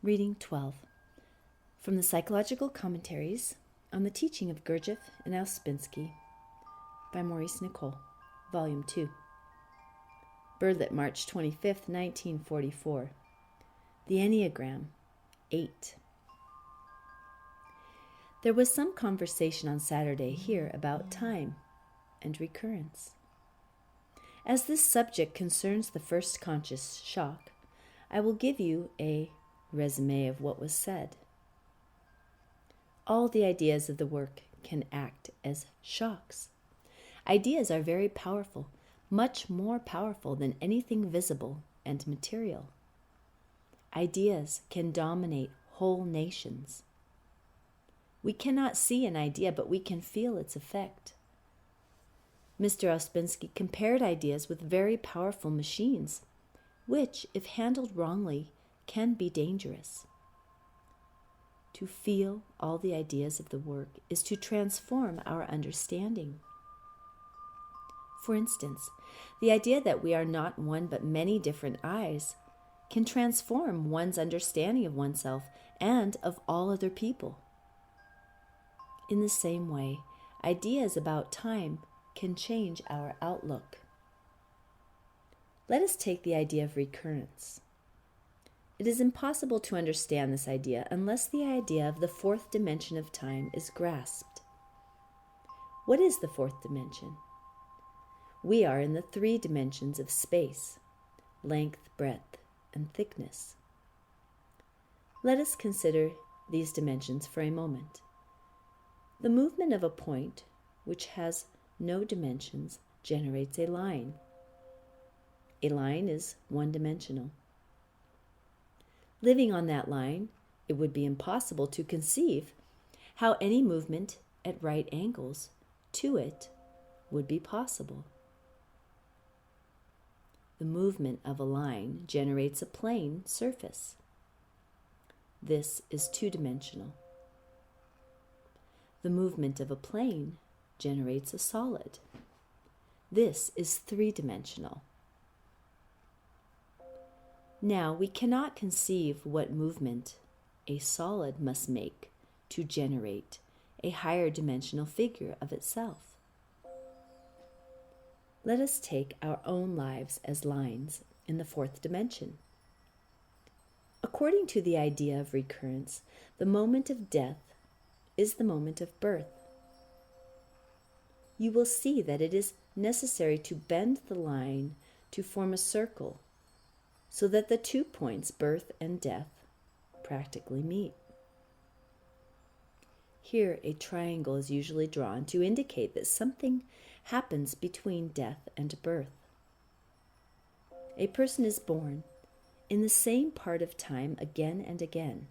Reading 12 from the Psychological Commentaries on the Teaching of Gurdjieff and Ouspensky by Maurice Nicoll, Volume 2. Berlin, March 25, 1944. The Enneagram, 8. There was some conversation on Saturday here about time and recurrence. As this subject concerns the first conscious shock, I will give you a resume of what was said. All the ideas of the work can act as shocks. Ideas are very powerful, much more powerful than anything visible and material. Ideas can dominate whole nations. We cannot see an idea, but we can feel its effect. Mr. Ouspensky compared ideas with very powerful machines, which, if handled wrongly, can be dangerous. To feel all the ideas of the work is to transform our understanding. For instance, the idea that we are not one but many different eyes can transform one's understanding of oneself and of all other people. In the same way, ideas about time can change our outlook. Let us take the idea of recurrence. It is impossible to understand this idea unless the idea of the fourth dimension of time is grasped. What is the fourth dimension? We are in the three dimensions of space: length, breadth, and thickness. Let us consider these dimensions for a moment. The movement of a point, which has no dimensions, generates a line. A line is one-dimensional. Living on that line, it would be impossible to conceive how any movement at right angles to it would be possible. The movement of a line generates a plane surface. This is two-dimensional. The movement of a plane generates a solid. This is three-dimensional. Now, we cannot conceive what movement a solid must make to generate a higher dimensional figure of itself. Let us take our own lives as lines in the fourth dimension. According to the idea of recurrence, the moment of death is the moment of birth. You will see that it is necessary to bend the line to form a circle, so that the 2 points, birth and death, practically meet. Here, a triangle is usually drawn to indicate that something happens between death and birth. A person is born in the same part of time again and again.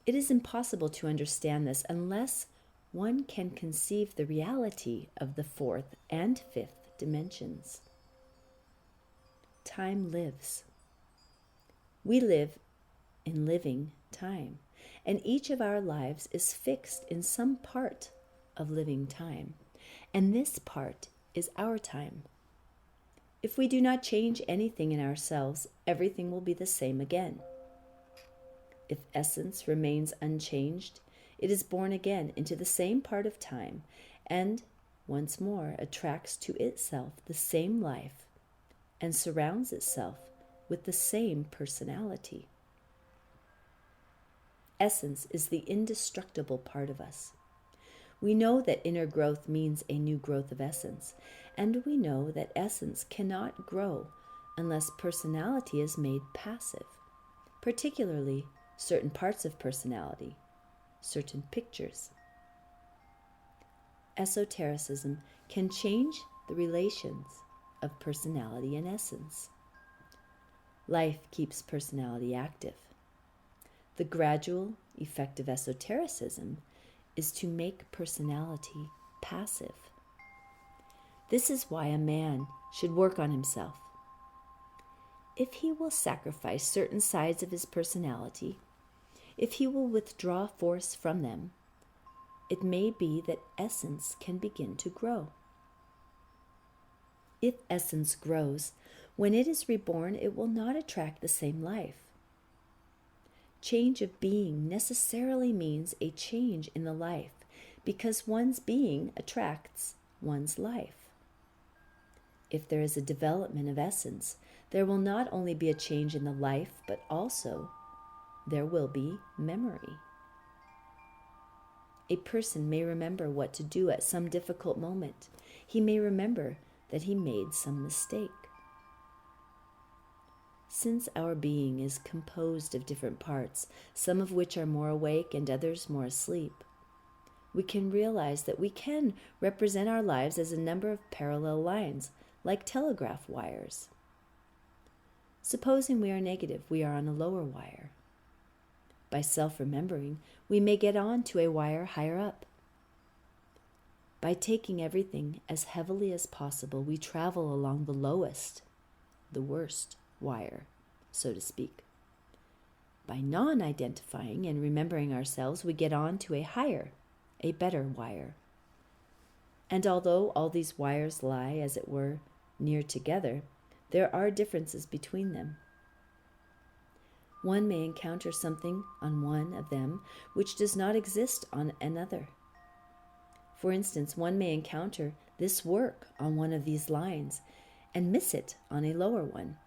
It is impossible to understand this unless one can conceive the reality of the fourth and fifth dimensions. Time lives. We live in living time, and each of our lives is fixed in some part of living time, and this part is our time. If we do not change anything in ourselves, everything will be the same again. If essence remains unchanged, it is born again into the same part of time, and once more attracts to itself the same life and surrounds itself with the same personality. Essence is the indestructible part of us. We know that inner growth means a new growth of essence, and we know that essence cannot grow unless personality is made passive, particularly certain parts of personality, certain pictures. Esotericism can change the relations of personality and essence. Life keeps personality active. The gradual effect of esotericism is to make personality passive. This is why a man should work on himself. If he will sacrifice certain sides of his personality, if he will withdraw force from them, it may be that essence can begin to grow. If essence grows, when it is reborn, it will not attract the same life. Change of being necessarily means a change in the life, because one's being attracts one's life. If there is a development of essence, there will not only be a change in the life, but also there will be memory. A person may remember what to do at some difficult moment. He may remember that he made some mistake. Since our being is composed of different parts, some of which are more awake and others more asleep, we can realize that we can represent our lives as a number of parallel lines, like telegraph wires. Supposing we are negative, we are on a lower wire. By self-remembering, we may get on to a wire higher up. By taking everything as heavily as possible, we travel along the lowest, the worst wire, so to speak. By non-identifying and remembering ourselves, we get on to a higher, a better wire. And although all these wires lie, as it were, near together, there are differences between them. One may encounter something on one of them which does not exist on another. For instance, one may encounter this work on one of these lines and miss it on a lower one.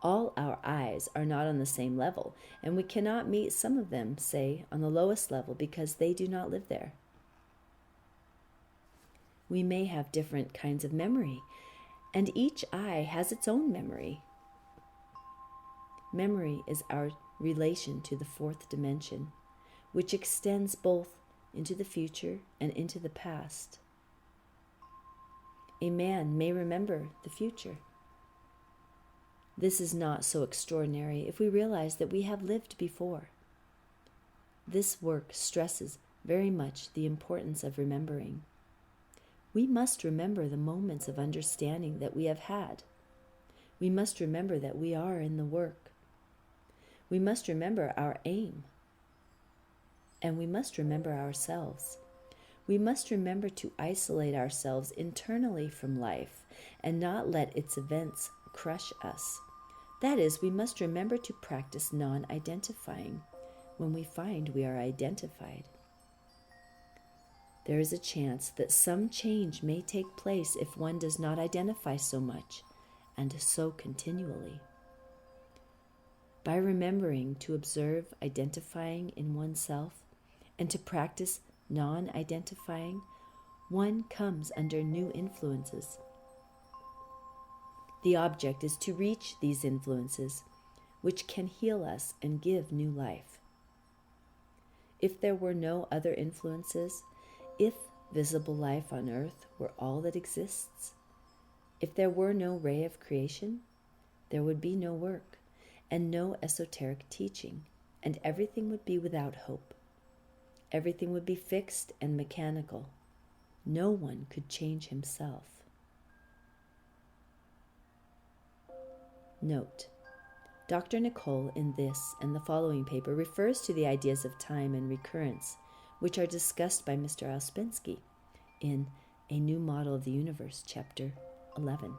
All our eyes are not on the same level, and we cannot meet some of them, say, on the lowest level because they do not live there. We may have different kinds of memory, and each eye has its own memory. Memory is our relation to the fourth dimension, which extends both into the future and into the past. A man may remember the future. This is not so extraordinary if we realize that we have lived before. This work stresses very much the importance of remembering. We must remember the moments of understanding that we have had. We must remember that we are in the work. We must remember our aim. And we must remember ourselves. We must remember to isolate ourselves internally from life and not let its events crush us. That is, we must remember to practice non-identifying when we find we are identified. There is a chance that some change may take place if one does not identify so much and so continually. By remembering to observe identifying in oneself and to practice non-identifying, one comes under new influences. The object is to reach these influences, which can heal us and give new life. If there were no other influences, if visible life on earth were all that exists, if there were no ray of creation, there would be no work and no esoteric teaching, and everything would be without hope. Everything would be fixed and mechanical. No one could change himself. Note: Dr. Nicoll in this and the following paper refers to the ideas of time and recurrence, which are discussed by Mr. Ouspensky in A New Model of the Universe, Chapter 11.